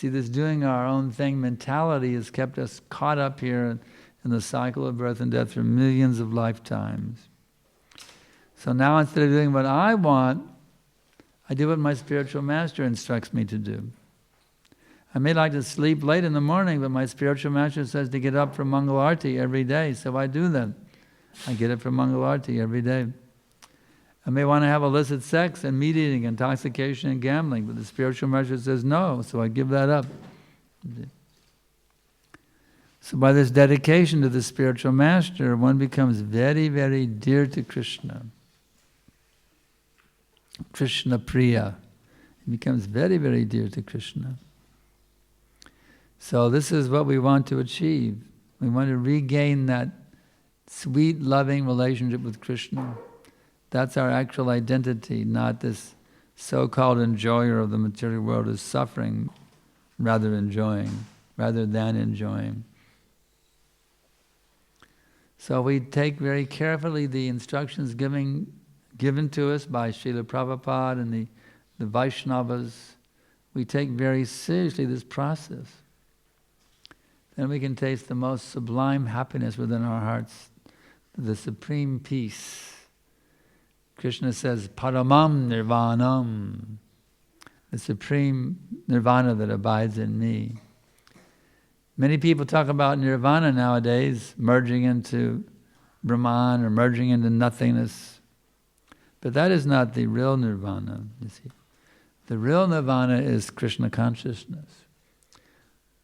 See, this doing our own thing mentality has kept us caught up here in the cycle of birth and death for millions of lifetimes. So now instead of doing what I want, I do what my spiritual master instructs me to do. I may like to sleep late in the morning, but my spiritual master says to get up for Mangal Arati every day, so I do that. I get up for Mangal Arati every day. I may want to have illicit sex and meat eating, intoxication and gambling, but the spiritual master says no, so I give that up. So by this dedication to the spiritual master, one becomes very, very dear to Krishna. Krishna Priya. He becomes very, very dear to Krishna. So this is what we want to achieve. We want to regain that sweet, loving relationship with Krishna. That's our actual identity, not this so-called enjoyer of the material world who's suffering rather than enjoying. So we take very carefully the instructions given to us by Srila Prabhupada and the Vaishnavas. We take very seriously this process. Then we can taste the most sublime happiness within our hearts, the supreme peace. Krishna says, Paramam Nirvanam, the supreme nirvana that abides in me. Many people talk about nirvana nowadays, merging into Brahman or merging into nothingness. But that is not the real nirvana, you see. The real nirvana is Krishna consciousness.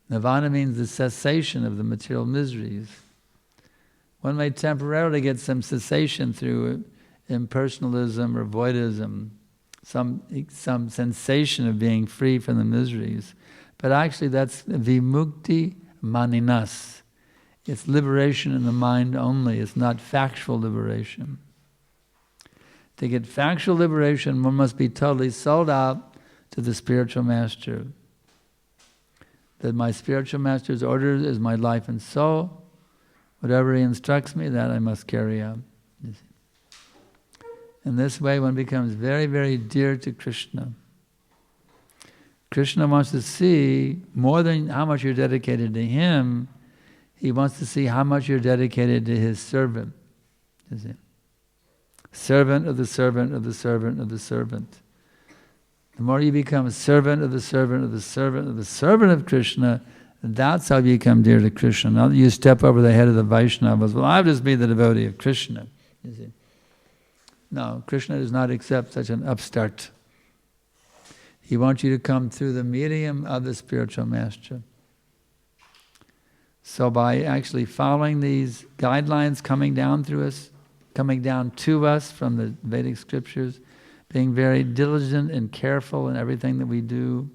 Nirvana means the cessation of the material miseries. One may temporarily get some cessation through impersonalism or voidism, some sensation of being free from the miseries. But actually that's vimukti maninas. It's liberation in the mind only. It's not factual liberation. To get factual liberation, one must be totally sold out to the spiritual master. That my spiritual master's order is my life and soul. Whatever he instructs me, that I must carry out. In this way, one becomes very, very dear to Krishna. Krishna wants to see more than how much you're dedicated to him. He wants to see how much you're dedicated to his servant. Servant of the servant of the servant of the servant. The more you become a servant of the servant of the servant of the servant of Krishna, that's how you become dear to Krishna. Not that you step over the head of the Vaishnavas. Well, I'll just be the devotee of Krishna. You see. No, Krishna does not accept such an upstart. He wants you to come through the medium of the spiritual master. So by actually following these guidelines coming down to us from the Vedic scriptures, being very diligent and careful in everything that we do,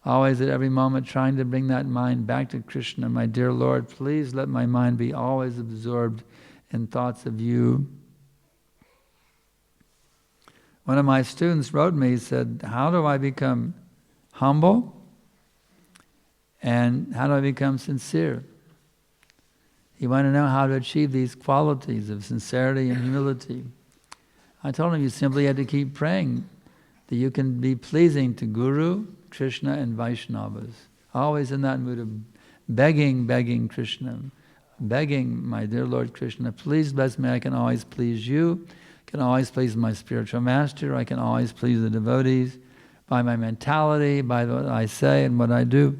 always at every moment trying to bring that mind back to Krishna. My dear Lord, please let my mind be always absorbed in thoughts of you. One of my students wrote me, he said, how do I become humble and how do I become sincere? He wanted to know how to achieve these qualities of sincerity and humility. I told him you simply had to keep praying that you can be pleasing to Guru, Krishna and Vaishnavas. Always in that mood of begging Krishna, begging, my dear Lord Krishna, please bless me, I can always please you. I can always please my spiritual master. I can always please the devotees by my mentality, by what I say and what I do.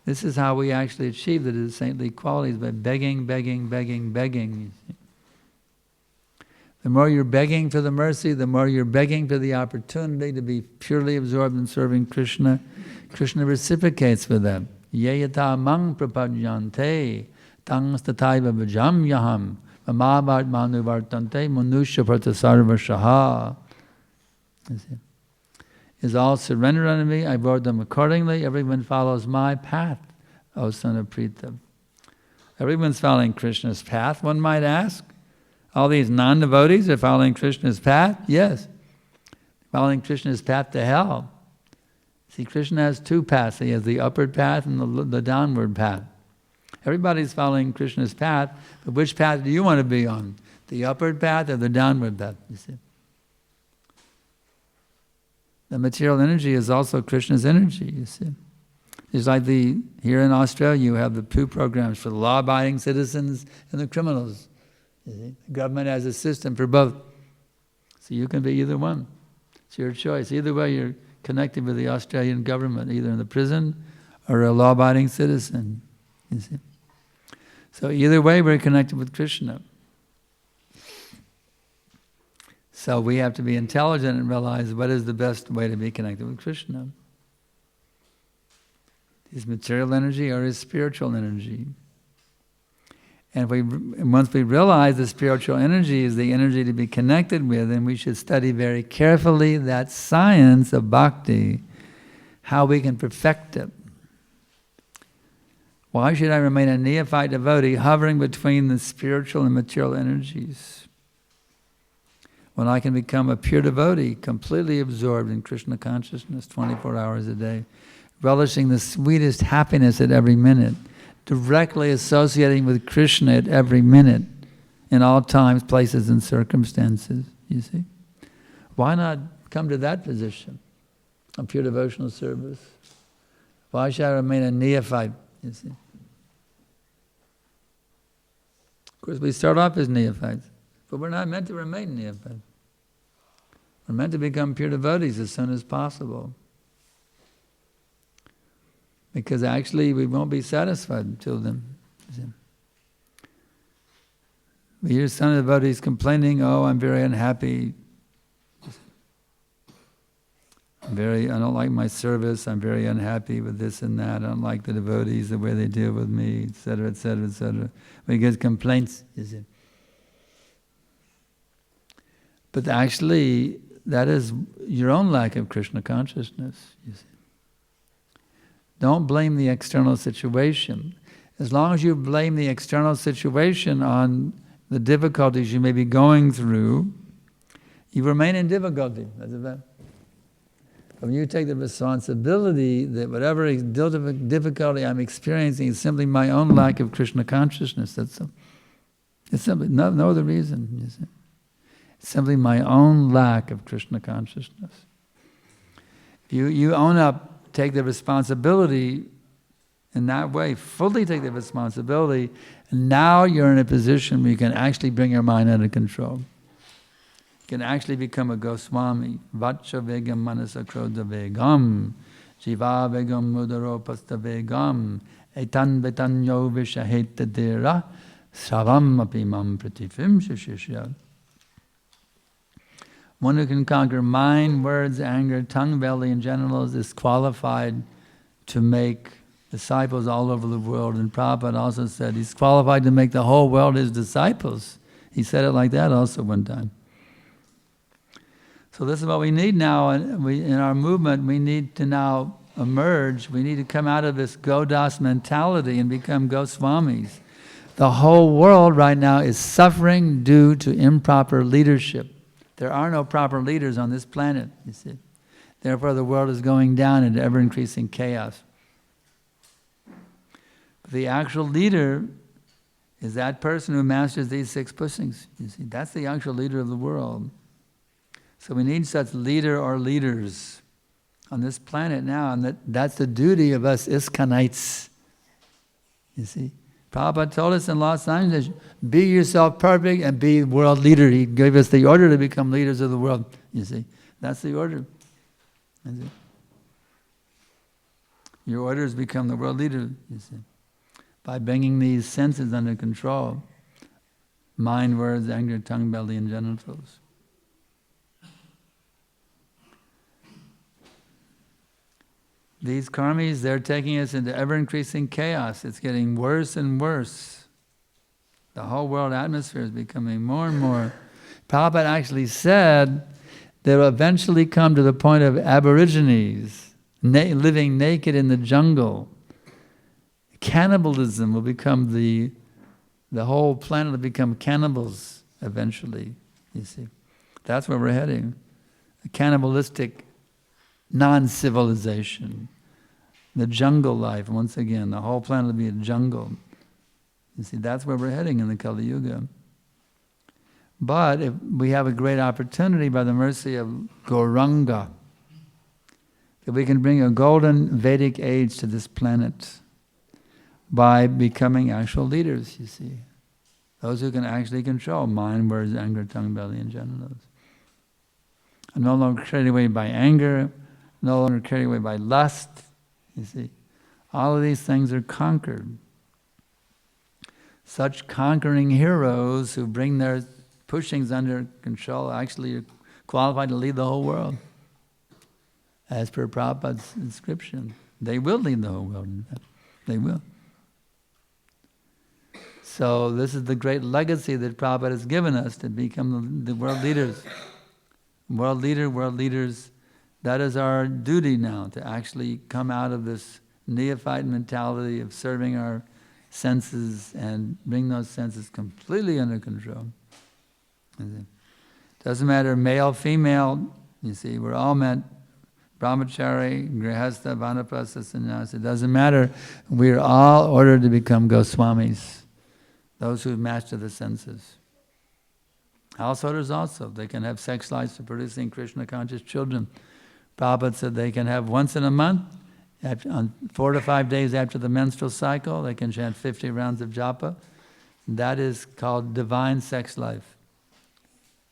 This is how we actually achieve the saintly qualities, by begging. The more you're begging for the mercy, the more you're begging for the opportunity to be purely absorbed in serving Krishna, Krishna reciprocates with them. Yayata mang prapadyante tang stataiva vajam yaham Amabhat manu vartante manusya pratasarva shaha. Is all surrendered unto me, I brought them accordingly. Everyone follows my path, O son of Prita. Everyone's following Krishna's path, one might ask. All these non-devotees are following Krishna's path? Yes. Following Krishna's path to hell. See, Krishna has two paths. He has the upward path and the downward path. Everybody's following Krishna's path, but which path do you want to be on? The upward path or the downward path? You see? The material energy is also Krishna's energy, you see. It's like here in Australia, you have the two programs for the law-abiding citizens and the criminals. You see? The government has a system for both. So you can be either one. It's your choice. Either way, you're connected with the Australian government, either in the prison or a law-abiding citizen. You see? So either way, we're connected with Krishna. So we have to be intelligent and realize what is the best way to be connected with Krishna. His material energy or his spiritual energy. And once we realize the spiritual energy is the energy to be connected with, then we should study very carefully that science of bhakti, how we can perfect it. Why should I remain a neophyte devotee hovering between the spiritual and material energies, when I can become a pure devotee, completely absorbed in Krishna consciousness 24 hours a day, relishing the sweetest happiness at every minute, directly associating with Krishna at every minute, in all times, places, and circumstances, you see? Why not come to that position of pure devotional service? Why should I remain a neophyte, you see? Of course, we start off as neophytes, but we're not meant to remain neophytes. We're meant to become pure devotees as soon as possible. Because actually we won't be satisfied until then. We hear some devotees complaining, oh, I'm very unhappy. I don't like my service, I'm very unhappy with this and that, I don't like the devotees, the way they deal with me, etc., etc., etc. We get complaints, you see. But actually, that is your own lack of Krishna consciousness, you see. Don't blame the external situation. As long as you blame the external situation on the difficulties you may be going through, you remain in difficulty. That's about it. When you take the responsibility that whatever difficulty I'm experiencing is simply my own lack of Krishna consciousness, it's simply no other reason. You see. It's simply my own lack of Krishna consciousness. If you own up, take the responsibility in that way, fully take the responsibility, and now you're in a position where you can actually bring your mind under control. You can actually become a Goswami. Vacha vegam manasa krodha vegam, jiva vegam mudaro pasta vegam, etan betanyo vishaheta dera, savam apimam pratifim shishishya. One who can conquer mind, words, anger, tongue, belly, and genitals is qualified to make disciples all over the world. And Prabhupada also said he's qualified to make the whole world his disciples. He said it like that also one time. So this is what we need now, and in our movement we need to now emerge. We need to come out of this Godas mentality and become Goswamis. The whole world right now is suffering due to improper leadership. There are no proper leaders on this planet, you see. Therefore the world is going down into ever-increasing chaos. But the actual leader is that person who masters these 6 pushings, you see. That's the actual leader of the world. So we need such leader or leaders on this planet now, and that's the duty of us ISKCONites, you see. Prabhupada told us in Los Angeles, be yourself perfect and be world leader. He gave us the order to become leaders of the world, you see. That's the order. Your order is become the world leader, you see, by bringing these senses under control. Mind, words, anger, tongue, belly, and genitals. These karmis, they're taking us into ever-increasing chaos. It's getting worse and worse. The whole world atmosphere is becoming more and more. Prabhupada actually said they will eventually come to the point of aborigines, living naked in the jungle. Cannibalism will become the whole planet will become cannibals eventually, you see. That's where we're heading. A cannibalistic non-civilization. The jungle life, once again, the whole planet will be a jungle. You see, that's where we're heading in the Kali Yuga. But if we have a great opportunity by the mercy of Gauranga, that we can bring a golden Vedic age to this planet by becoming actual leaders, you see. Those who can actually control mind, words, anger, tongue, belly, and genitals. And no longer carried away by anger, no longer carried away by lust, you see. All of these things are conquered. Such conquering heroes who bring their pushings under control actually are qualified to lead the whole world. As per Prabhupada's inscription. They will lead the whole world, in fact. They will. So this is the great legacy that Prabhupada has given us, to become the world leaders. World leaders, that is our duty now, to actually come out of this neophyte mentality of serving our senses and bring those senses completely under control. Doesn't matter male, female, you see, we're all meant Brahmachari, Grihastha, Vanaprastha, Sannyasa. It doesn't matter. We're all ordered to become Goswamis, those who master the senses. Householders also, they can have sex lives for producing Krishna-conscious children. Prabhupada said they can have once in a month, on 4 to 5 days after the menstrual cycle, they can chant 50 rounds of japa. That is called divine sex life.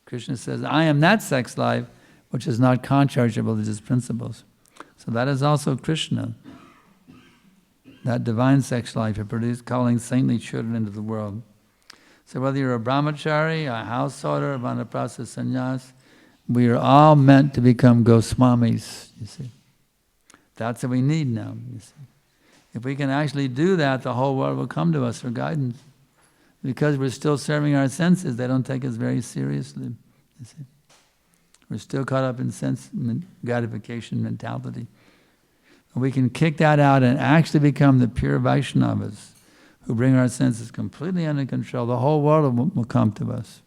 Krishna says, I am that sex life which is not contrariable to his principles. So that is also Krishna. That divine sex life of calling saintly children into the world. So whether you're a brahmachari, a householder, a vanaprastha sannyas, we are all meant to become Goswamis, you see. That's what we need now, you see. If we can actually do that, the whole world will come to us for guidance. Because we're still serving our senses, they don't take us very seriously, you see. We're still caught up in sense gratification mentality. We can kick that out and actually become the pure Vaishnavas who bring our senses completely under control. The whole world will come to us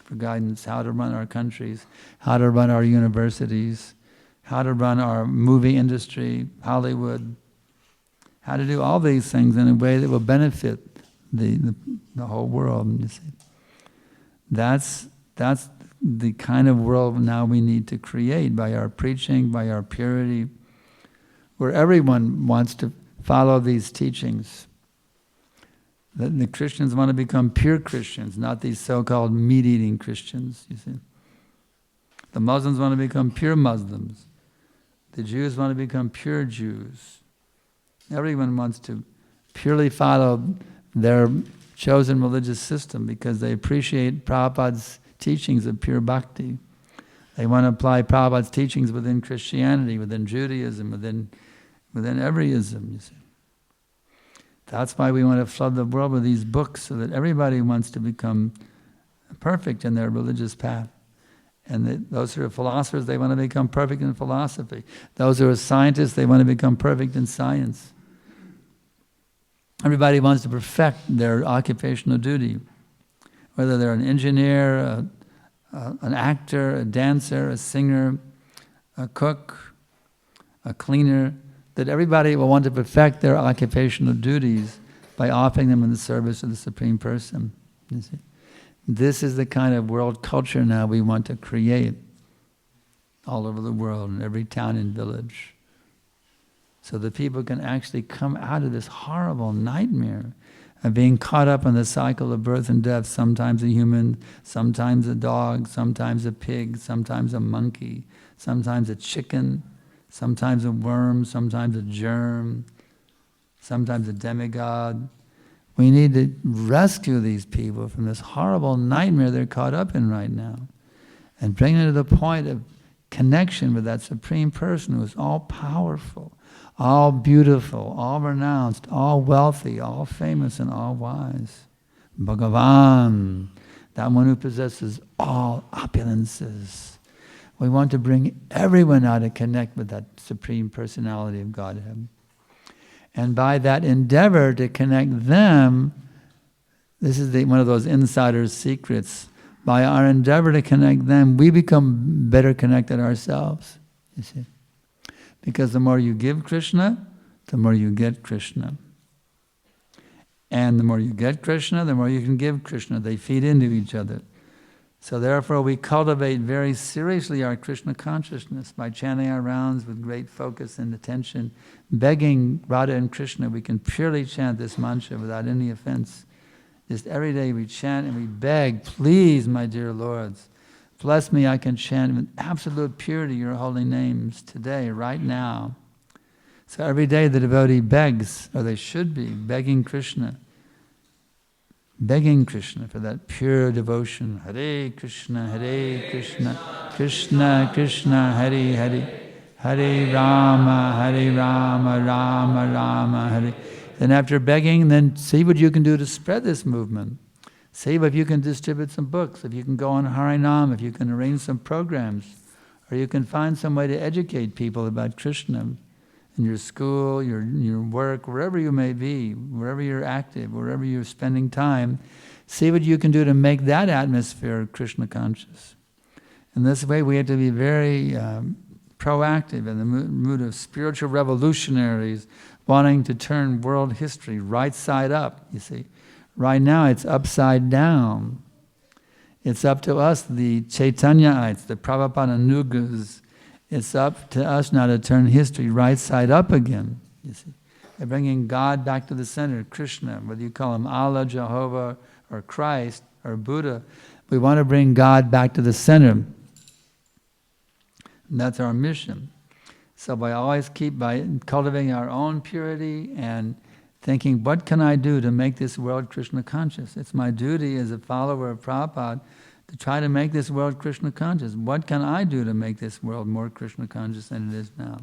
for guidance, how to run our countries, how to run our universities, how to run our movie industry, Hollywood, how to do all these things in a way that will benefit the whole world. You see. That's the kind of world now we need to create by our preaching, by our purity, where everyone wants to follow these teachings. The Christians want to become pure Christians, not these so-called meat-eating Christians, you see. The Muslims want to become pure Muslims. The Jews want to become pure Jews. Everyone wants to purely follow their chosen religious system because they appreciate Prabhupada's teachings of pure bhakti. They want to apply Prabhupada's teachings within Christianity, within Judaism, within every ism, you see. That's why we want to flood the world with these books, so that everybody wants to become perfect in their religious path. And those who are philosophers, they want to become perfect in philosophy. Those who are scientists, they want to become perfect in science. Everybody wants to perfect their occupational duty. Whether they're an engineer, an actor, a dancer, a singer, a cook, a cleaner, that everybody will want to perfect their occupational duties by offering them in the service of the Supreme Person. You see? This is the kind of world culture now we want to create all over the world, in every town and village, so that people can actually come out of this horrible nightmare of being caught up in the cycle of birth and death, sometimes a human, sometimes a dog, sometimes a pig, sometimes a monkey, sometimes a chicken, sometimes a worm, sometimes a germ, sometimes a demigod. We need to rescue these people from this horrible nightmare they're caught up in right now and bring them to the point of connection with that Supreme Person who is all-powerful, all beautiful, all renounced, all wealthy, all famous, and all wise. Bhagavan, that one who possesses all opulences. We want to bring everyone out to connect with that Supreme Personality of Godhead. And by that endeavor to connect them, this is one of those insider's secrets. By our endeavor to connect them, we become better connected ourselves, you see. Because the more you give Krishna, the more you get Krishna. And the more you get Krishna, the more you can give Krishna. They feed into each other. So therefore we cultivate very seriously our Krishna consciousness by chanting our rounds with great focus and attention, begging Radha and Krishna. We can purely chant this mantra without any offense. Just every day we chant and we beg, please, my dear lords, bless me, I can chant with absolute purity your holy names today, right now. So every day the devotee begs, or they should be, begging Krishna for that pure devotion. Hare Krishna, Krishna Krishna, Hare Hare, Hare Rama, Rama Rama, Hare. Then after begging, then see what you can do to spread this movement. See if you can distribute some books, if you can go on Harinam, if you can arrange some programs, or you can find some way to educate people about Krishna in your school, your work, wherever you may be, wherever you're active, wherever you're spending time. See what you can do to make that atmosphere Krishna conscious. In this way, we have to be very proactive in the mood of spiritual revolutionaries wanting to turn world history right side up, you see. Right now, it's upside down. It's up to us, the Chaitanyaites, the Prabhupada Nugas. It's up to us now to turn history right side up again, you see. By bringing God back to the center, Krishna, whether you call him Allah, Jehovah, or Christ, or Buddha, we want to bring God back to the center. And that's our mission. So by cultivating our own purity and thinking, what can I do to make this world Krishna conscious? It's my duty as a follower of Prabhupada to try to make this world Krishna conscious. What can I do to make this world more Krishna conscious than it is now?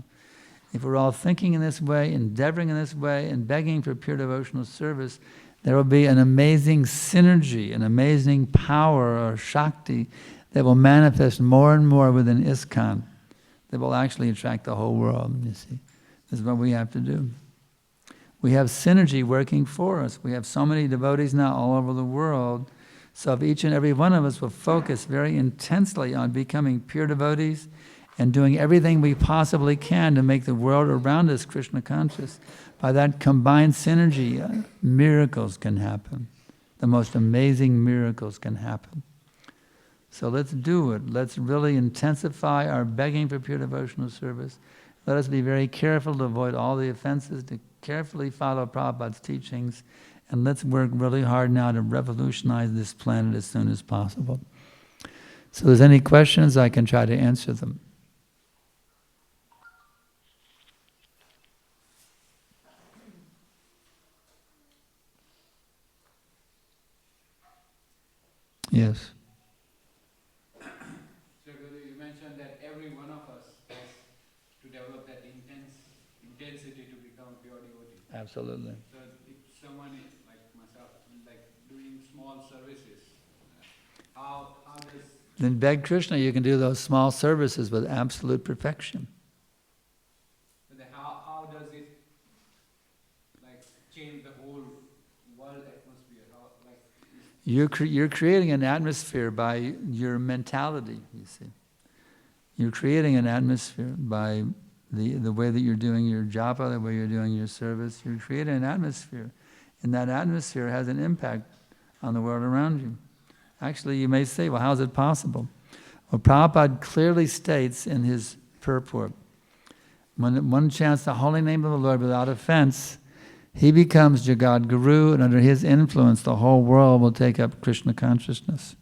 If we're all thinking in this way, endeavoring in this way, and begging for pure devotional service, there will be an amazing synergy, an amazing power or Shakti that will manifest more and more within ISKCON, that will actually attract the whole world, you see. This is what we have to do. We have synergy working for us. We have so many devotees now all over the world. So if each and every one of us will focus very intensely on becoming pure devotees and doing everything we possibly can to make the world around us Krishna conscious, by that combined synergy, miracles can happen. The most amazing miracles can happen. So let's do it. Let's really intensify our begging for pure devotional service. Let us be very careful to avoid all the offenses, to carefully follow Prabhupada's teachings, and let's work really hard now to revolutionize this planet as soon as possible. So if there's any questions, I can try to answer them. Yes. So Guru, you mentioned that every one of us has to develop that intensity to become a pure devotee. Absolutely. So if someone is, like myself, like doing small services, how does... Then beg Krishna, you can do those small services with absolute perfection. How does it like change the whole world atmosphere? You're creating an atmosphere by your mentality, you see. You're creating an atmosphere by the way that you're doing your japa, the way you're doing your service. You're creating an atmosphere. And that atmosphere has an impact on the world around you. Actually, you may say, well, how is it possible? Well, Prabhupada clearly states in his purport, when one chants the holy name of the Lord without offense, he becomes Jagad Guru, and under his influence, the whole world will take up Krishna consciousness.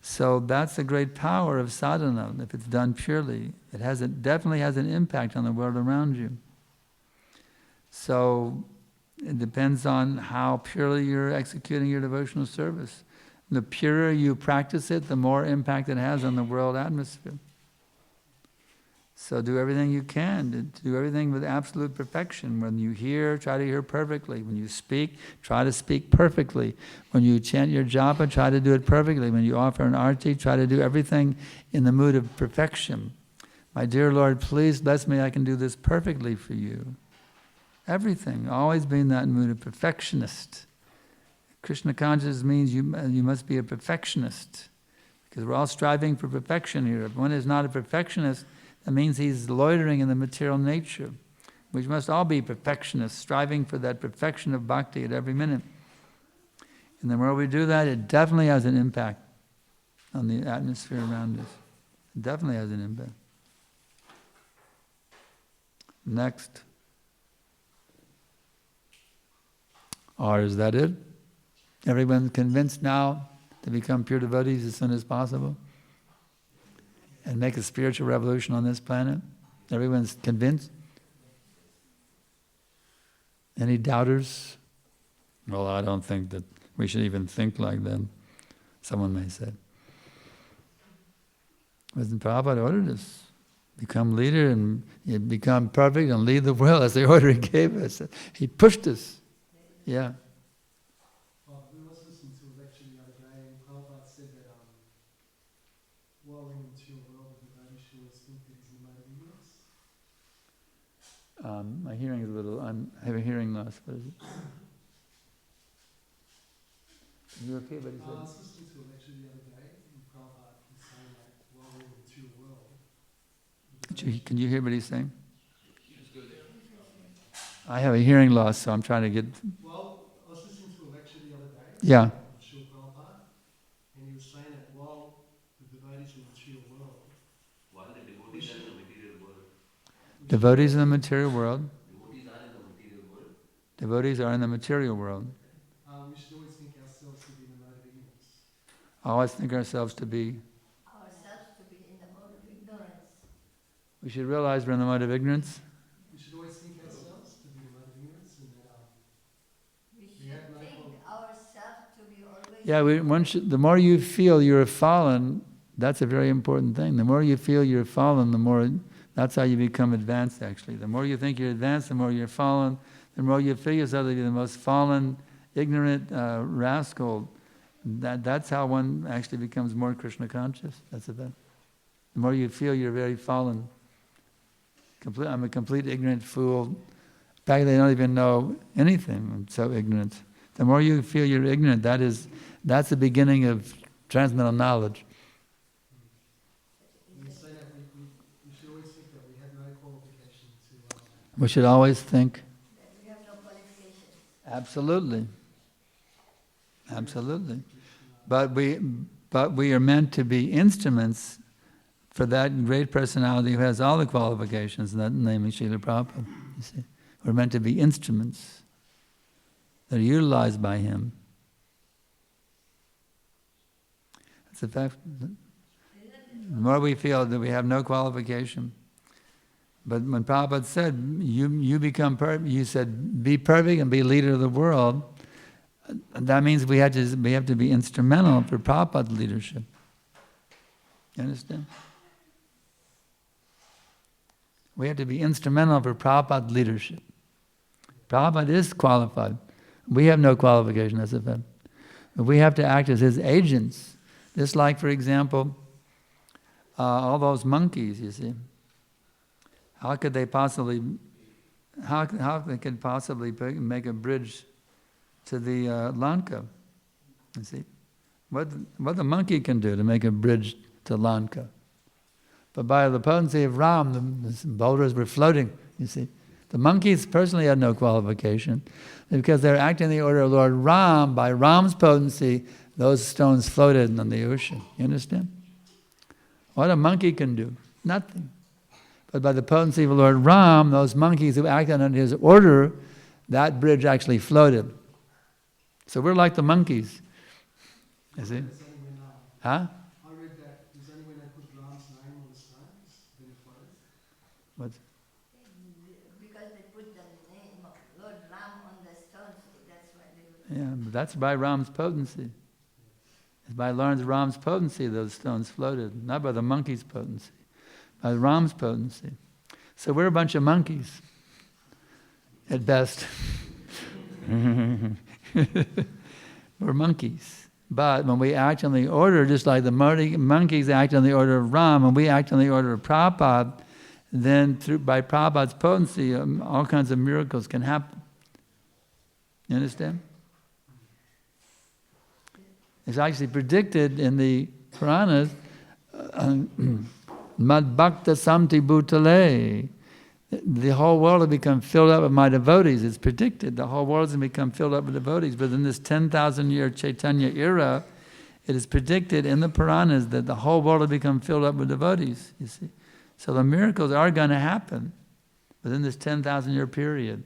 So that's the great power of sadhana, if it's done purely. It definitely has an impact on the world around you. So it depends on how purely you're executing your devotional service. The purer you practice it, the more impact it has on the world atmosphere. So do everything you can, do everything with absolute perfection. When you hear, try to hear perfectly. When you speak, try to speak perfectly. When you chant your japa, try to do it perfectly. When you offer an arti, try to do everything in the mood of perfection. My dear Lord, please bless me, I can do this perfectly for you. Everything, always be in that mood of perfectionist. Krishna consciousness means you must be a perfectionist, because we're all striving for perfection here. If one is not a perfectionist, that means he's loitering in the material nature. We must all be perfectionists, striving for that perfection of bhakti at every minute. And the more we do that, it definitely has an impact on the atmosphere around us. It definitely has an impact. Next. Or is that it? Everyone's convinced now to become pure devotees as soon as possible? And make a spiritual revolution on this planet? Everyone's convinced? Any doubters? Well, I don't think that we should even think like that, someone may say. Wasn't Prabhupada ordered us? Become leader and become perfect and lead the world. That's the order he gave us. He pushed us. Yeah. We was listening to a lecture the other day, and Prabhupada said that while we're in the material world, the devotee should always think that he's in the mode of ignorance. My hearing is a little, I have a hearing loss. What is it? You okay, buddy? I was listening to a lecture the other day, and Prabhupada was saying that while we're in the material world, Can you hear what he's saying? I have a hearing loss, so I'm trying to get... Well, I was listening to a lecture the other day. Yeah. Of Srila Prabhupada, and he was saying that while the devotees in the material world, while the devotees are in the material world, Devotees in the material world. devotees are in the material world, Devotees are in the material world. we should always think ourselves to be in the mode of ignorance. Always think ourselves to be... in the mode of ignorance. We should realize we're in the mode of ignorance. We should always think ourselves to be in the mode of ignorance, and that We We should have no think problem. ourselves to be always... Yeah, the more you feel you're fallen, that's a very important thing. The more you feel you're fallen, the more... That's how you become advanced, actually. The more you think you're advanced, the more you're fallen. The more you feel yourself to be the most fallen, ignorant rascal. That's how one actually becomes more Krishna conscious. That's the best. The more you feel you're very fallen. I'm a complete ignorant fool. In fact, they don't even know anything. I'm so ignorant. The more you feel you're ignorant, that's the beginning of transcendental knowledge. we say that we should always think that we have no qualification to... We should always think, that we have no qualifications. absolutely. Absolutely. But we are meant to be instruments for that great personality who has all the qualifications, that namely Srila Prabhupada. You see, we're meant to be instruments that are utilized by him. That's the fact. The more we feel that we have no qualification. But when Prabhupada said, you become perfect, you said, be perfect and be leader of the world, that means we have to be instrumental for Prabhupada's leadership. You understand? We have to be instrumental for Prabhupada's leadership. Prabhupada is qualified. We have no qualification as a fact. But we have to act as his agents. Just like, for example, all those monkeys, you see. How could they possibly make a bridge to the Lanka? You see, what the monkey can do to make a bridge to Lanka, but by the potency of Ram, the boulders were floating. You see, the monkeys personally had no qualification, because they're acting in the order of Lord Ram. By Ram's potency, those stones floated on the ocean. You understand? What a monkey can do, nothing. But by the potency of Lord Ram, those monkeys who acted under his order, that bridge actually floated. So we're like the monkeys. You see? Huh? I read that there's only when they put Ram's name on the stones, then it flows. What? Because they put the name of Lord Ram on the stones, so that's why they would... Yeah, but that's by Ram's potency. It's by Lord Ram's potency those stones floated, not by the monkey's potency. By Ram's potency. So we're a bunch of monkeys, at best. We're monkeys. But when we act on the order, just like the monkeys act on the order of Ram, and we act on the order of Prabhupada, then by Prabhupada's potency, all kinds of miracles can happen. You understand? It's actually predicted in the Puranas, Mad Bhakta Samti Bhutale. The whole world will become filled up with my devotees. It's predicted. The whole world is going to become filled up with devotees. But in this 10,000-year Chaitanya era, it is predicted in the Puranas that the whole world will become filled up with devotees, you see. So the miracles are going to happen within this 10,000-year period.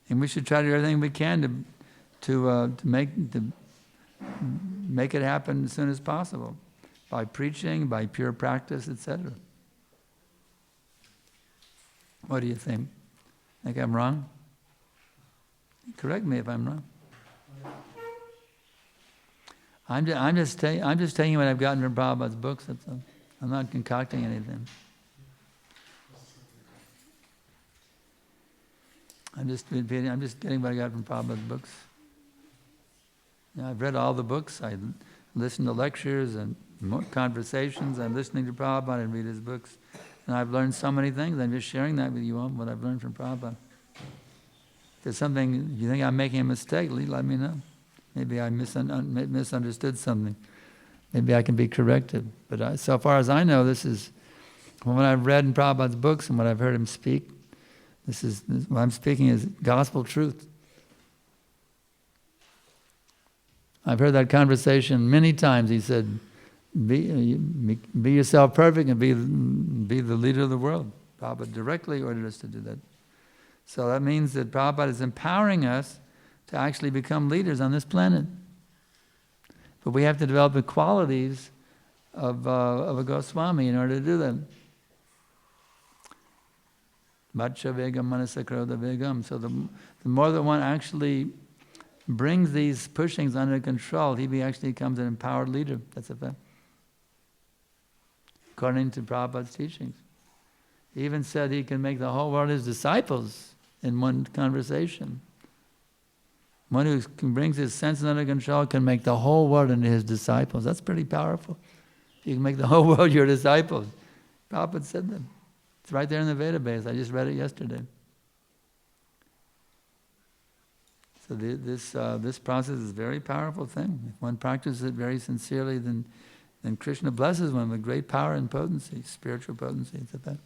And we should try to do everything we can to make it happen as soon as possible, by preaching, by pure practice, etc. What do you think? Think I'm wrong? Correct me if I'm wrong. I'm just taking what I've gotten from Prabhupada's books. That's all. I'm not concocting anything. I'm just getting what I got from Prabhupada's books. I've read all the books. I listen to lectures and conversations. I'm listening to Prabhupada and read his books. And I've learned so many things. I'm just sharing that with you all, what I've learned from Prabhupada. If there's something you think I'm making a mistake, let me know. Maybe I misunderstood something. Maybe I can be corrected. But so far as I know, this is, from what I've read in Prabhupada's books and what I've heard him speak, what I'm speaking is gospel truth. I've heard that conversation many times. He said, be yourself perfect and be the leader of the world. Prabhupada directly ordered us to do that. So that means that Prabhupada is empowering us to actually become leaders on this planet. But we have to develop the qualities of a Goswami in order to do that. Vacha vegam manasa krodha vegam. So the more that one actually brings these pushings under control, he actually becomes an empowered leader. That's a fact. According to Prabhupada's teachings. He even said he can make the whole world his disciples in one conversation. One who brings his senses under control can make the whole world into his disciples. That's pretty powerful. You can make the whole world your disciples. Prabhupada said that. It's right there in the Veda base. I just read it yesterday. So this process is a very powerful thing. If one practices it very sincerely, then Krishna blesses one with great power and potency, spiritual potency. It's a fact.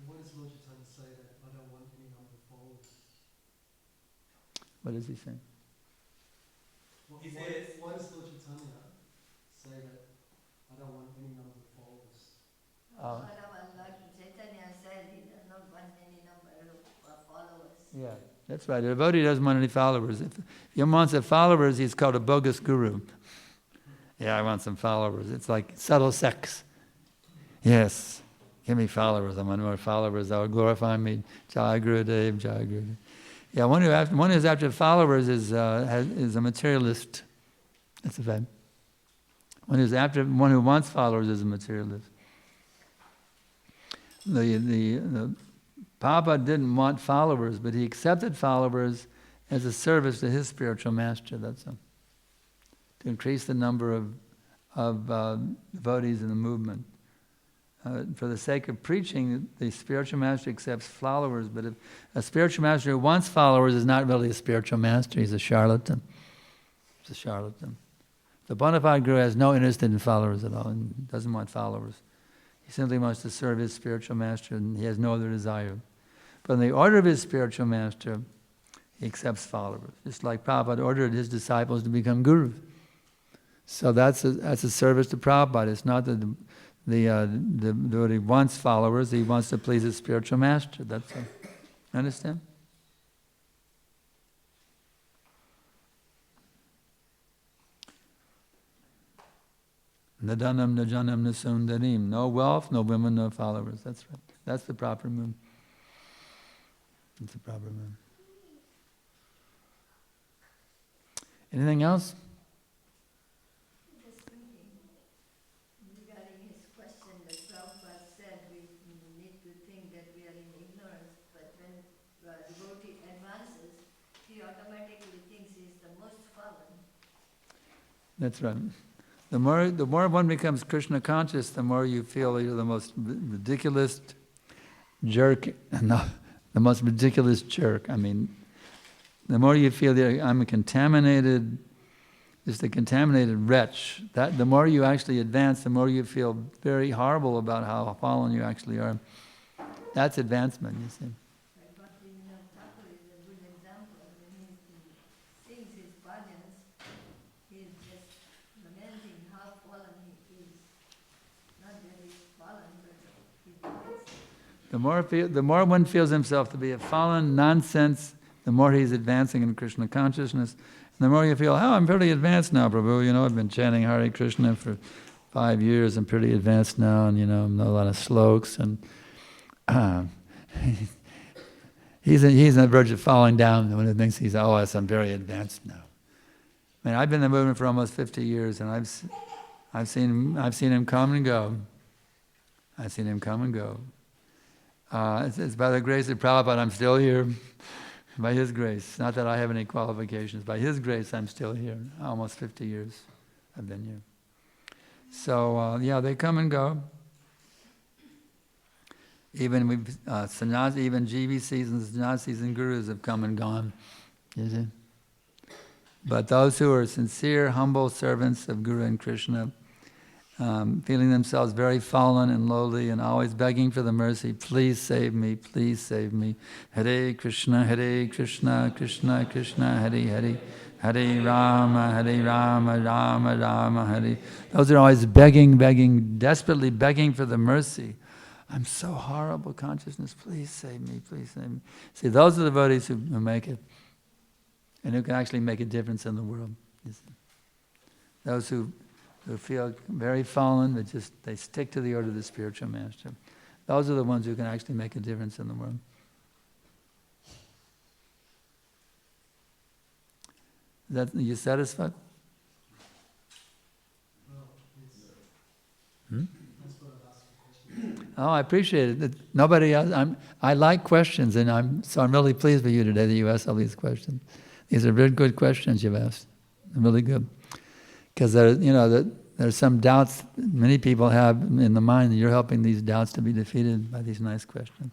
What does Lord Chaitanya say that I don't want any number of followers? What is he saying? He says- Why does Lord Chaitanya say that I don't want any number of followers? Whatever Lord Chaitanya said, he does not want any number of followers. Yeah, that's right. A devotee doesn't want any followers. If he wants a followers, he's called a bogus guru. Yeah, I want some followers. It's like subtle sex. Yes, give me followers. I want more followers. That will glorify me. Jai Gurudev, Jai Gurudev. Yeah, one who's after followers is a materialist. That's a fact. One who wants followers is a materialist. The Prabhupada didn't want followers, but he accepted followers as a service to his spiritual master. That's all. To increase the number of devotees in the movement. For the sake of preaching, the spiritual master accepts followers, but if a spiritual master who wants followers is not really a spiritual master, he's a charlatan. He's a charlatan. The bona fide guru has no interest in followers at all, and doesn't want followers. He simply wants to serve his spiritual master, and he has no other desire. But in the order of his spiritual master, he accepts followers. Just like Prabhupada ordered his disciples to become gurus. So that's a service to Prabhupada. It's not that the devotee wants followers, he wants to please his spiritual master. That's all. Understand? Nadanam najanam nasundarim. No wealth, no women, no followers. That's right. That's the proper moon. That's the proper moon. Anything else? Just thinking regarding his question that Prabhupada said we need to think that we are in ignorance, but when the devotee advances, he automatically thinks he is the most fallen. That's right. The more one becomes Krishna conscious, the more you feel you're the most ridiculous jerk. No, the most ridiculous jerk. I mean, the more you feel that I'm a contaminated, just a contaminated wretch, the more you actually advance, the more you feel very horrible about how fallen you actually are. That's advancement, you see. Bhaktivedanta Thakur is a good example. When he sings his bhajans, he is just The more one feels himself to be a fallen nonsense, the more he's advancing in Krishna consciousness. And the more you feel, oh, I'm pretty advanced now, Prabhu. I've been chanting Hare Krishna for 5 years. I'm pretty advanced now, and I know a lot of slokas. And he's on the verge of falling down when he thinks I'm very advanced now. I mean, I've been in the movement for almost 50 years, and I've seen him come and go. I've seen him come and go. It's by the grace of Prabhupada I'm still here. By his grace. Not that I have any qualifications. By his grace I'm still here. Almost 50 years I've been here. So, they come and go. Even sannyasi, even GVCs and sannyasis and gurus have come and gone. You see? But those who are sincere, humble servants of Guru and Krishna, feeling themselves very fallen and lowly and always begging for the mercy, please save me, please save me. Hare Krishna, Krishna Krishna, Hare Hare, Hare Rama, Rama Rama, Hare. Those are always begging, desperately begging for the mercy. I'm so horrible, consciousness, please save me, please save me. See, those are the devotees who make it, and who can actually make a difference in the world. Those who feel very fallen, but they stick to the order of the spiritual master. Those are the ones who can actually make a difference in the world. Are you satisfied? Oh, I appreciate it. Nobody else. I like questions, and I'm really pleased with you today that you asked all these questions. These are very good questions you've asked. They're really good. Because there's some doubts many people have in the mind, and you're helping these doubts to be defeated by these nice questions.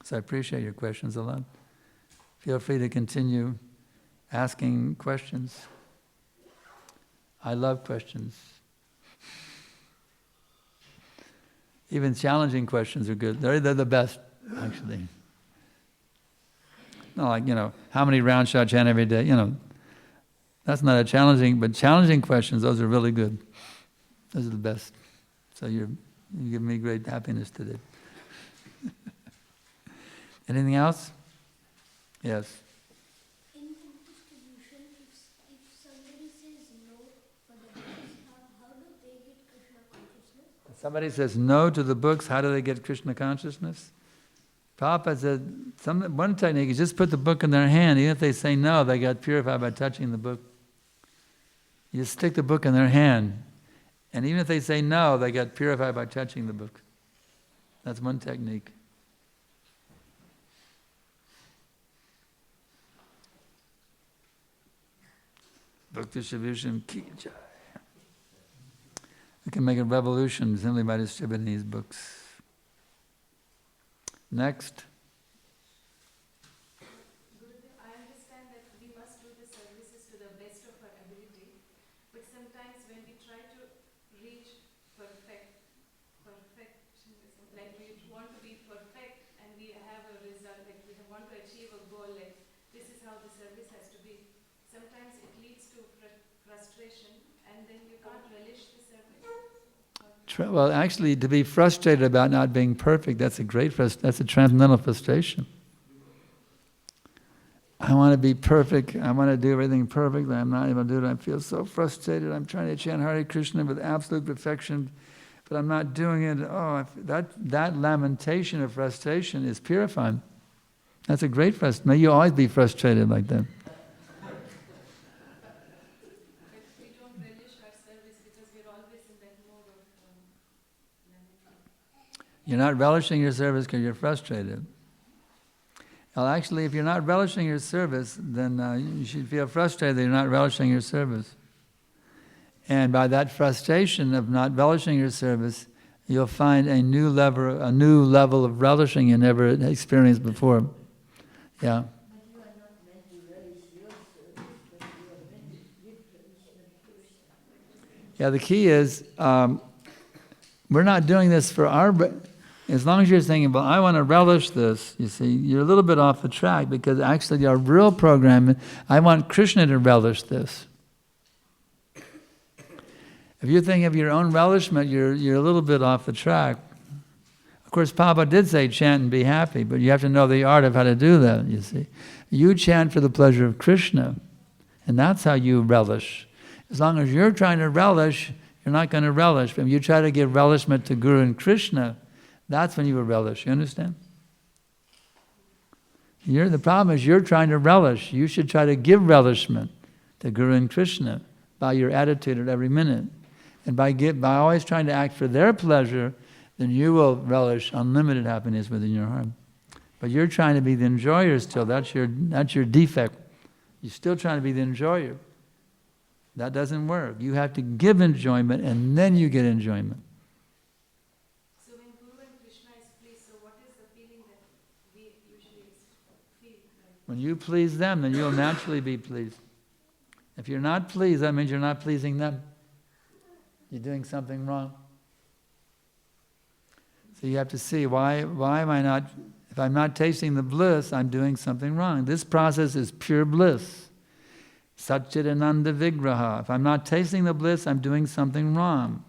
So I appreciate your questions a lot. Feel free to continue asking questions. I love questions. Even challenging questions are good. They're the best, actually. Not like, how many rounds should I chant every day? That's not but challenging questions, those are really good. Those are the best. So you give me great happiness today. Anything else? Yes. In distribution, if somebody says no for the books, how do they get Krishna consciousness? If somebody says no to the books, how do they get Krishna consciousness? Prabhupada said, one technique is just put the book in their hand. Even if they say no, they got purified by touching the book. You just stick the book in their hand. And even if they say no, they got purified by touching the book. That's one technique. Book distribution, ki jai. We can make a revolution simply by distributing these books. Next. Gurudev, I understand that we must do the services to the best of our ability, but sometimes when we try to reach perfectionism, like we want to be perfect and we have a result, like we want to achieve a goal, like this is how the service has to be. Sometimes it leads to frustration and then you can't relish the service. Well, actually, to be frustrated about not being perfect, that's a transcendental frustration. I want to be perfect. I want to do everything perfectly. I'm not able to do it. I feel so frustrated. I'm trying to chant Hare Krishna with absolute perfection, but I'm not doing it. Oh, that lamentation of frustration is purifying. That's a great frustration. May you always be frustrated like that. You're not relishing your service because you're frustrated. Well, actually, if you're not relishing your service, then you should feel frustrated that you're not relishing your service. And by that frustration of not relishing your service, you'll find a new level of relishing you never experienced before. Yeah. But you are not meant to relish your service, but you are meant to give Krishna Krishna. Yeah, the key is, we're not doing this for our... As long as you're thinking, well, I want to relish this, you see, you're a little bit off the track, because actually our real program, I want Krishna to relish this. If you think of your own relishment, you're a little bit off the track. Of course, Prabhupada did say chant and be happy, but you have to know the art of how to do that, you see. You chant for the pleasure of Krishna, and that's how you relish. As long as you're trying to relish, you're not going to relish. But if you try to give relishment to Guru and Krishna, that's when you will relish. You understand? The problem is you're trying to relish. You should try to give relishment to Guru and Krishna by your attitude at every minute. And by always trying to act for their pleasure, then you will relish unlimited happiness within your heart. But you're trying to be the enjoyer still. That's your defect. You're still trying to be the enjoyer. That doesn't work. You have to give enjoyment and then you get enjoyment. So when Guru and Krishna is pleased, so what is the feeling that we usually feel? When you please them, then you'll naturally be pleased. If you're not pleased, that means you're not pleasing them. You're doing something wrong. So you have to see, why am I not, if I'm not tasting the bliss, I'm doing something wrong. This process is pure bliss. Satchidananda Vigraha. If I'm not tasting the bliss, I'm doing something wrong.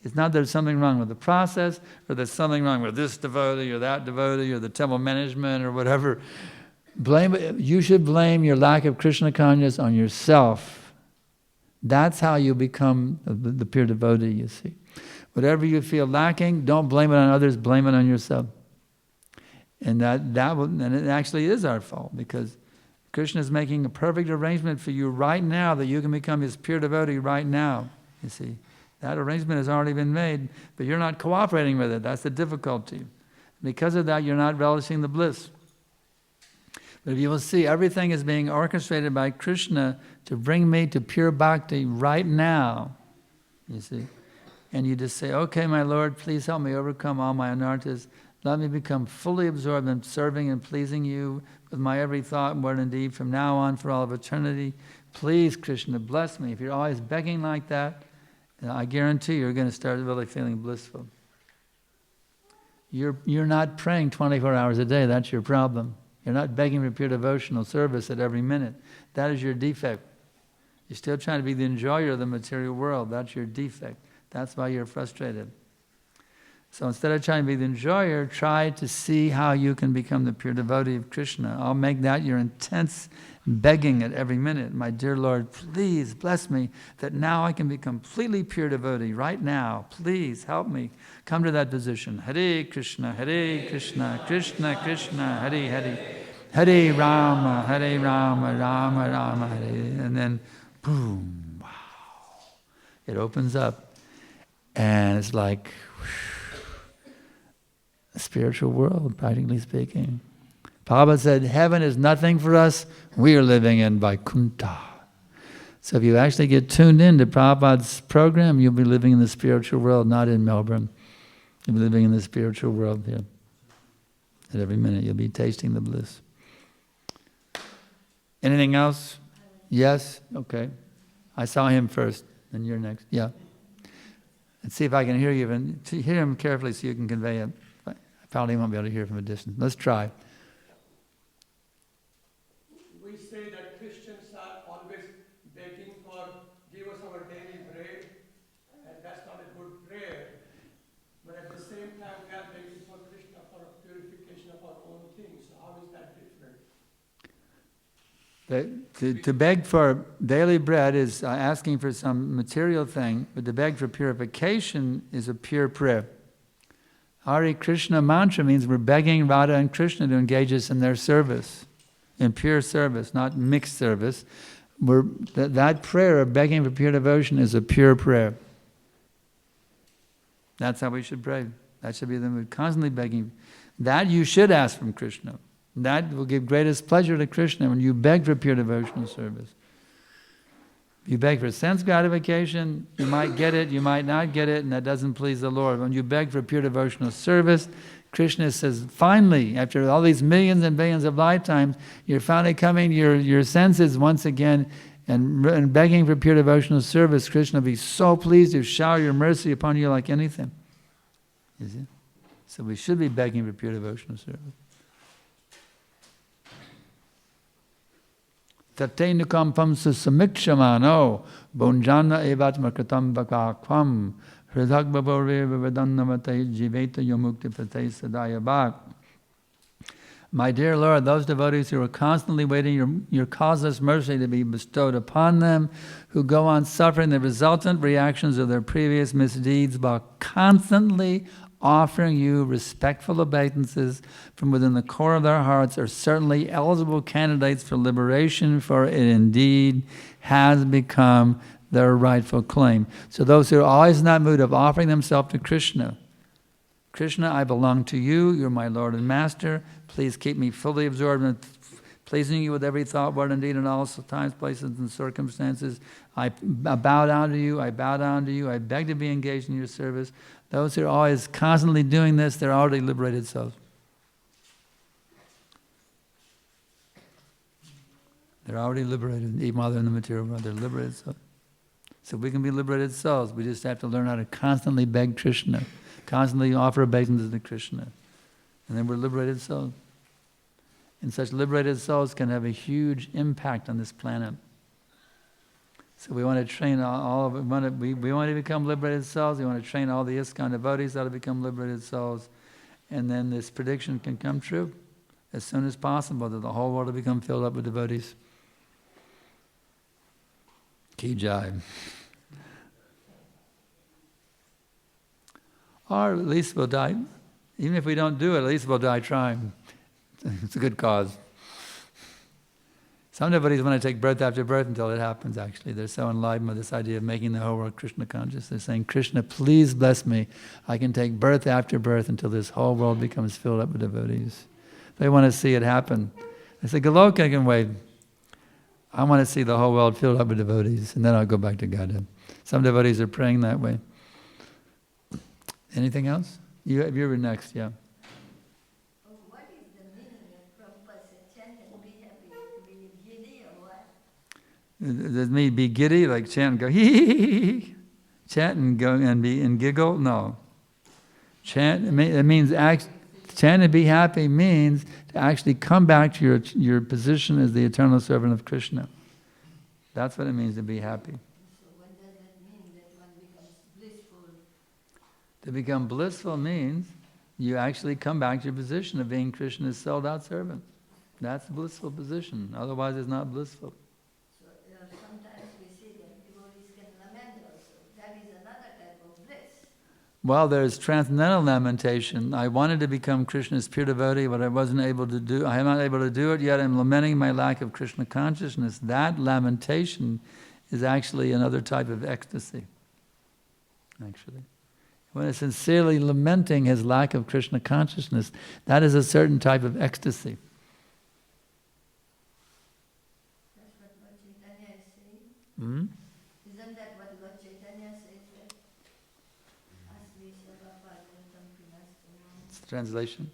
It's not that there's something wrong with the process, or there's something wrong with this devotee, or that devotee, or the temple management, or whatever. You should blame your lack of Krishna consciousness on yourself. That's how you become the pure devotee, you see. Whatever you feel lacking, don't blame it on others, blame it on yourself. And and it actually is our fault, because Krishna is making a perfect arrangement for you right now that you can become his pure devotee right now, you see. That arrangement has already been made, but you're not cooperating with it. That's the difficulty. Because of that, you're not relishing the bliss. But if you will see, everything is being orchestrated by Krishna to bring me to pure bhakti right now, you see. And you just say, okay, my Lord, please help me overcome all my anarthas. Let me become fully absorbed in serving and pleasing you with my every thought, word, and deed from now on for all of eternity. Please, Krishna, bless me. If you're always begging like that, I guarantee you're going to start really feeling blissful. You're not praying 24 hours a day. That's your problem. You're not begging for pure devotional service at every minute. That is your defect. You're still trying to be the enjoyer of the material world. That's your defect. That's why you're frustrated. So instead of trying to be the enjoyer, try to see how you can become the pure devotee of Krishna. I'll make that your intense begging at every minute. My dear Lord, please bless me that now I can be completely pure devotee right now. Please help me come to that position. Hare Krishna, Krishna Krishna, Hare Hare. Hare Rama, Rama Rama, Hare. And then, boom, wow. It opens up. And it's like a spiritual world, practically speaking. Prabhupada said, heaven is nothing for us. We are living in Vaikuntha. So if you actually get tuned in to Prabhupada's program, you'll be living in the spiritual world, not in Melbourne. You'll be living in the spiritual world here. At every minute, you'll be tasting the bliss. Anything else? Yes? Okay. I saw him first, then you're next. Yeah. And see if I can hear you. And hear him carefully so you can convey it. I probably won't be able to hear from a distance. Let's try. We say that Christians are always begging for, give us our daily bread, and that's not a good prayer. But at the same time, we are begging for Krishna for purification of our own things. So how is that different? To beg for daily bread is asking for some material thing, but to beg for purification is a pure prayer. Hare Krishna mantra means we're begging Radha and Krishna to engage us in their service, in pure service, not mixed service. That prayer of begging for pure devotion is a pure prayer. That's how we should pray. That should be the mood, constantly begging. That you should ask from Krishna. That will give greatest pleasure to Krishna when you beg for pure devotional service. If you beg for sense gratification, you might get it, you might not get it, and that doesn't please the Lord. When you beg for pure devotional service, Krishna says, finally, after all these millions and billions of lifetimes, you're finally coming to your senses once again, and begging for pure devotional service, Krishna will be so pleased to shower your mercy upon you like anything. You see? So we should be begging for pure devotional service. tatenukampam susamikshmano bonjana evatma kratam bhakvam hridhagbhavorvivadannamatai jiveta yomukti patay sadaya bhak. My dear Lord, those devotees who are constantly waiting your causeless mercy to be bestowed upon them, who go on suffering the resultant reactions of their previous misdeeds while constantly offering you respectful obeisances from within the core of their hearts, are certainly eligible candidates for liberation, for it indeed has become their rightful claim. So those who are always in that mood of offering themselves to Krishna, Krishna, I belong to you, you're my Lord and Master, please keep me fully absorbed in pleasing you with every thought, word, and deed, in all times, places, and circumstances. I bow down to you, I bow down to you, I beg to be engaged in your service. Those who are always constantly doing this, they're already liberated souls. They're already liberated, even while they're in the material world, they're liberated souls. So we can be liberated souls, we just have to learn how to constantly beg Krishna, constantly offer obeisances to Krishna. And then we're liberated souls. And such liberated souls can have a huge impact on this planet. So we want to train all of it. We want to become liberated souls. We want to train all the ISKCON devotees how to become liberated souls. And then this prediction can come true as soon as possible, that the whole world will become filled up with devotees. Ki Jai. Or at least we'll die. Even if we don't do it, at least we'll die trying. It's a good cause. Some devotees want to take birth after birth until it happens, actually. They're so enlightened with this idea of making the whole world Krishna conscious. They're saying, Krishna, please bless me. I can take birth after birth until this whole world becomes filled up with devotees. They want to see it happen. They say, Goloka can wait. I want to see the whole world filled up with devotees, and then I'll go back to Godhead. Some devotees are praying that way. Anything else? You were next, yeah. What is the meaning of Prabhupada chant and be happy? Be giddy or what? Does it mean be giddy, like chant and go hee hee hee hee? Chant and go and be and giggle? No. Chant, it means chant and be happy means to actually come back to your position as the eternal servant of Krishna. That's what it means to be happy. So what does that mean, that one becomes blissful? To become blissful means you actually come back to your position of being Krishna's sold-out servant. That's the blissful position. Otherwise, it's not blissful. So sometimes we see that devotees can lament also. That is another type of bliss. Well, there's transcendental lamentation. I wanted to become Krishna's pure devotee, but I wasn't able to do. I am not able to do it yet. I'm lamenting my lack of Krishna consciousness. That lamentation is actually another type of ecstasy. Actually. When it's sincerely lamenting his lack of Krishna consciousness, that is a certain type of ecstasy. That's what Lord Chaitanya is saying. Hmm? Isn't that what Lord Chaitanya says? That Asli Shabhapadantam Pinastamam. It's the translation.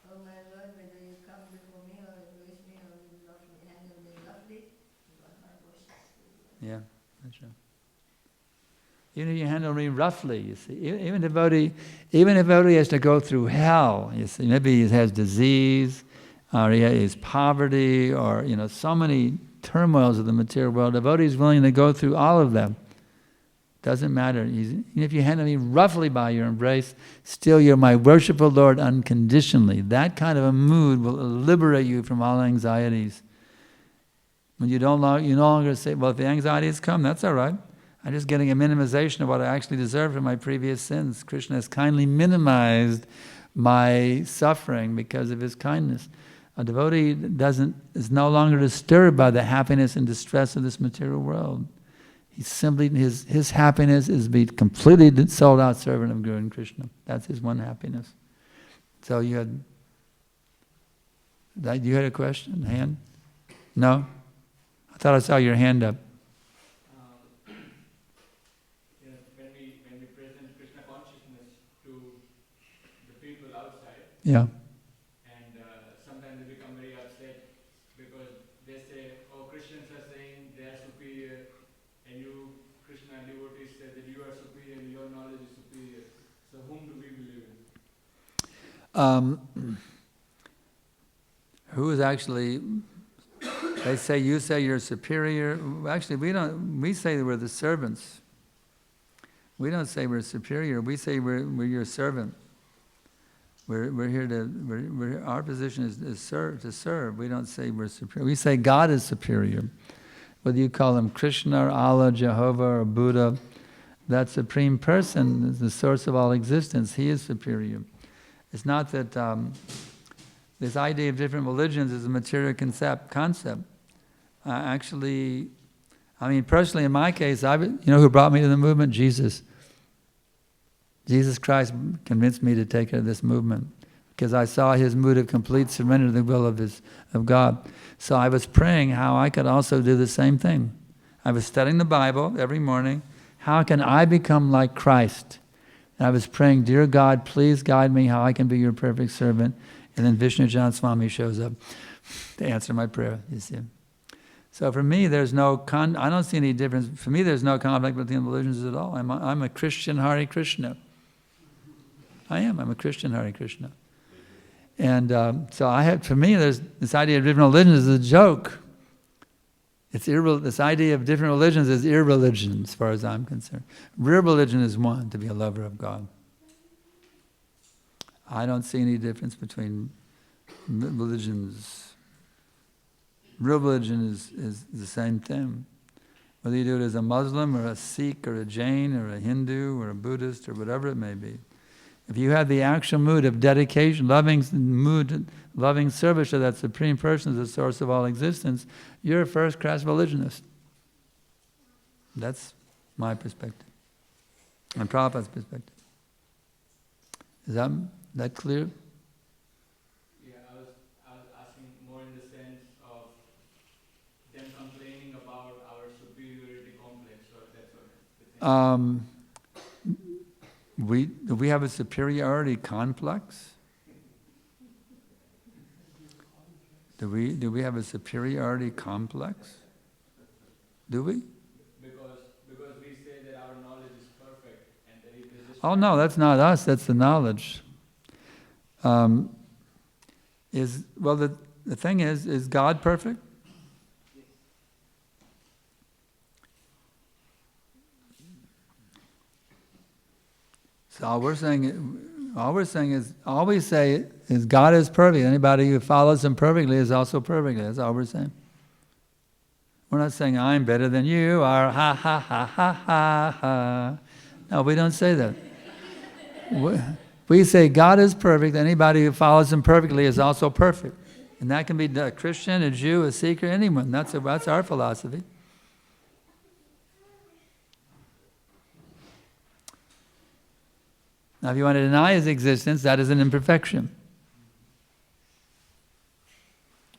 Oh my Lord, whether you come before me or embrace me or you love me, handle me lovely, you are my worship. Yeah, that's right. Even if you handle me roughly, you see, even a devotee has to go through hell. You see, maybe he has disease, or he has poverty, or so many turmoils of the material world. Devotee is willing to go through all of them. Doesn't matter. Even if you handle me roughly by your embrace, still you're my worshipful Lord unconditionally. That kind of a mood will liberate you from all anxieties. When you no longer say, well, if the anxieties come, that's all right. I'm just getting a minimization of what I actually deserve for my previous sins. Krishna has kindly minimized my suffering because of his kindness. A devotee is no longer disturbed by the happiness and distress of this material world. He's simply, his happiness is to be completely sold out servant of Guru and Krishna. That's his one happiness. So you had a question? Hand? No? I thought I saw your hand up. When we present Krishna consciousness to the people outside, Yeah. and sometimes they become very upset because they say, oh, Christians are saying they are superior, and you, Krishna devotees, say that you are superior and your knowledge is superior. So whom do we believe in? Who is actually They say, you say you're superior. Actually, we say that we're the servants. We don't say we're superior. We say we're your servant. We're here our position is to serve. We don't say we're superior. We say God is superior. Whether you call him Krishna or Allah, Jehovah or Buddha, that supreme person is the source of all existence. He is superior. It's not that this idea of different religions is a material concept. Actually, I mean, personally, in my case, you know who brought me to the movement? Jesus. Jesus Christ convinced me to take this movement because I saw his mood of complete surrender to the will of God. So I was praying how I could also do the same thing. I was studying the Bible every morning. How can I become like Christ? And I was praying, dear God, please guide me how I can be your perfect servant. And then Vishnu Jan Swami shows up to answer my prayer, you see. So for me, there's no I don't see any difference. For me, there's no conflict between religions at all. I'm a Christian Hare Krishna. I'm a Christian Hare Krishna. And so for me, there's this idea of different religions is a joke. This idea of different religions is irreligion, as far as I'm concerned. Real religion is one, to be a lover of God. I don't see any difference between religions. Real religion is the same thing. Whether you do it as a Muslim or a Sikh or a Jain or a Hindu or a Buddhist or whatever it may be. If you have the actual mood of dedication, loving service to that Supreme Person as the source of all existence, you're a first-class religionist. That's my perspective. And Prabhupada's perspective. Is that clear? Yeah, I was asking more in the sense of them complaining about our superiority complex or that sort of thing. Do we have a superiority complex? Do we have a superiority complex? Do we? Because we say that our knowledge is perfect and that it is just... Oh no, that's not us, that's the knowledge. The thing is God perfect? So all we say is God is perfect. Anybody who follows him perfectly is also perfect. That's all we're saying. We're not saying I'm better than you or ha ha ha ha ha ha. No, we don't say that. We say God is perfect. Anybody who follows him perfectly is also perfect. And that can be a Christian, a Jew, a Sikh, or anyone. That's our philosophy. Now, if you want to deny his existence, that is an imperfection.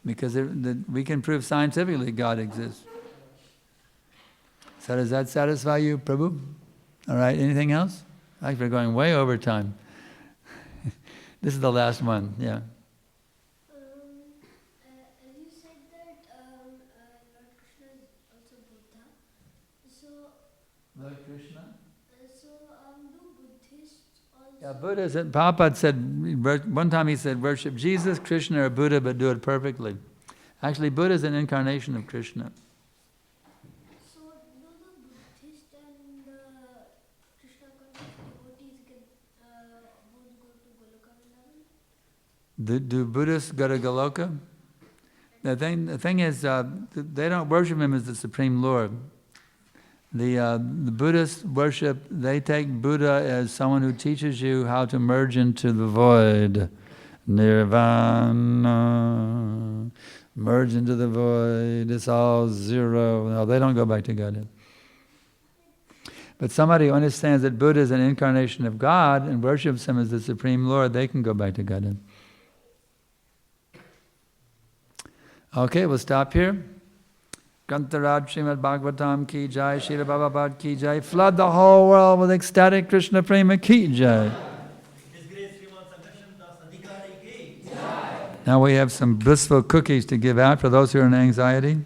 Because we can prove scientifically God exists. So does that satisfy you, Prabhu? All right, anything else? Actually, we're going way over time. This is the last one, yeah. As you said that Lord Krishna is also Buddha. So, Lord Krishna? Do Buddhists also... Yeah, Prabhupada said, one time he said, worship Jesus, Krishna, or Buddha, but do it perfectly. Actually, Buddha is an incarnation of Krishna. So, do the Buddhist and the Krishna conscious devotees both go to Goloka Vrindavan? Do Buddhists go to Goloka? The thing is, they don't worship him as the Supreme Lord. The Buddhists worship, they take Buddha as someone who teaches you how to merge into the void. Nirvana. Merge into the void. It's all zero. No, they don't go back to Godhead. But somebody who understands that Buddha is an incarnation of God and worships him as the Supreme Lord, they can go back to Godhead. Okay, we'll stop here. Grantaraj Śrīmad Bhāgavatam ki jai, Śrīla Prabhupada ki jai. Flood the whole world with ecstatic Krishna prema ki jai. His Grace Srimad Sankarshan Das Adhikari ki jai. Now we have some blissful cookies to give out for those who are in anxiety.